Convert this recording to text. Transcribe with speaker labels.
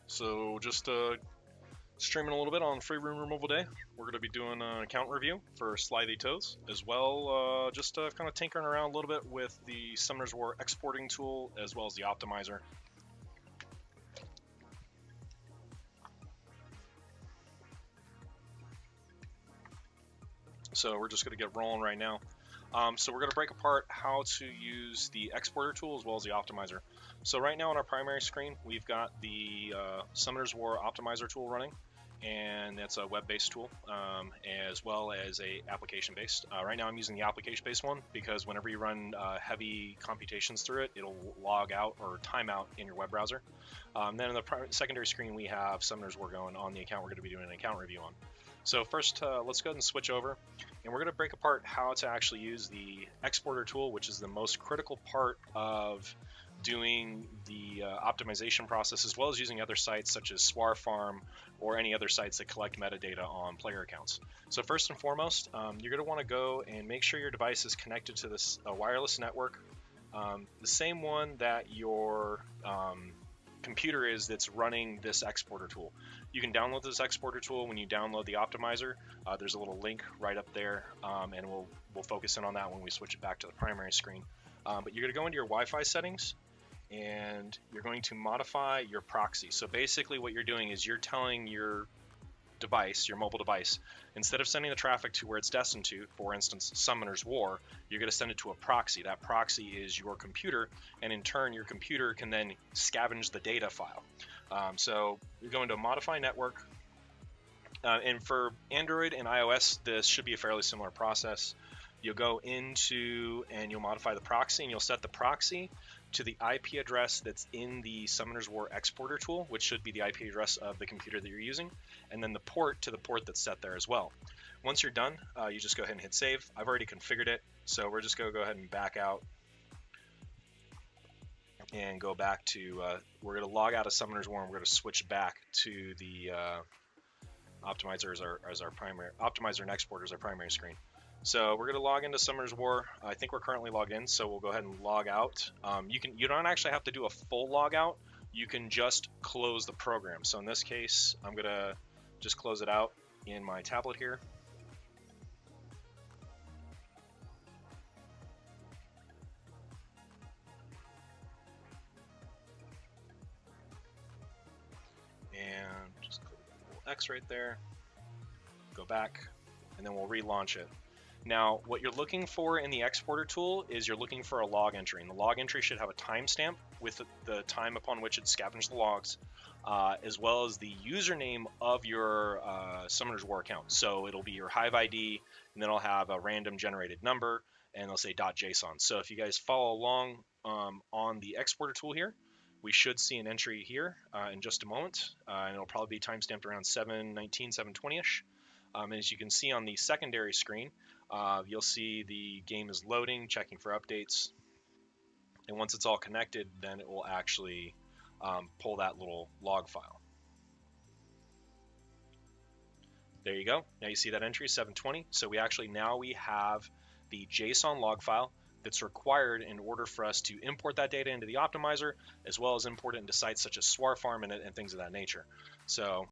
Speaker 1: So just streaming a little bit on Free Room Removal Day. We're going to be doing an account review for Slithy Toes, as well just kind of tinkering around a little bit with the Summoner's War exporting tool, as well as the optimizer. So we're just going to get rolling right now. So we're going to break apart how to use the exporter tool as well as the optimizer. So right now on our primary screen, we've got the Summoner's War optimizer tool running, and that's a web-based tool as well as a application-based. Right now I'm using the application-based one because whenever you run heavy computations through it, it'll log out or time out in your web browser. Then in the secondary screen, we have Summoner's War going on the account we're going to be doing an account review on. So first, let's go ahead and switch over, and we're going to break apart how to actually use the exporter tool, which is the most critical part of doing the optimization process, as well as using other sites such as Swar Farm or any other sites that collect metadata on player accounts. So first and foremost, you're going to want to go and make sure your device is connected to this wireless network, the same one that your computer is that's running this exporter tool. You can download this exporter tool when you download the optimizer. There's a little link right up there, and we'll focus in on that when we switch it back to the primary screen. But you're going to go into your Wi-Fi settings, and you're going to modify your proxy. So basically what you're doing is you're telling your device, your mobile device, instead of sending the traffic to where it's destined to, for instance, Summoner's War, you're going to send it to a proxy. That proxy is your computer, and in turn, your computer can then scavenge the data file. So you're going to modify network, and for Android and iOS, this should be a fairly similar process. You'll go into and you'll modify the proxy, and you'll set the proxy to the IP address that's in the Summoner's War exporter tool, which should be the IP address of the computer that you're using, and then the port to the port that's set there as well. Once you're done, you just go ahead and hit save. I've already configured it, so we're just going to go ahead and back out and go back to, we're going to log out of Summoner's War, and we're going to switch back to the optimizer as our primary, optimizer and exporter as our primary screen. So we're going to log into Summoner's War. I think we're currently logged in, so we'll go ahead and log out. You don't actually have to do a full log out. You can just close the program. So in this case, I'm going to just close it out in my tablet here. And just click the little X right there. Go back, and then we'll relaunch it. Now, what you're looking for in the exporter tool is you're looking for a log entry, and the log entry should have a timestamp with the time upon which it scavenged the logs, as well as the username of your Summoner's War account. So it'll be your Hive ID, and then it'll have a random generated number, and it'll say .json. So if you guys follow along on the exporter tool here, we should see an entry here in just a moment, and it'll probably be timestamped around 7:19, 7:20ish. And as you can see on the secondary screen, you'll see the game is loading, checking for updates, and once it's all connected, then it will actually pull that little log file. There you go. Now you see that entry, 720. So we have the JSON log file that's required in order for us to import that data into the optimizer, as well as import it into sites such as Swar Farm and things of that nature. So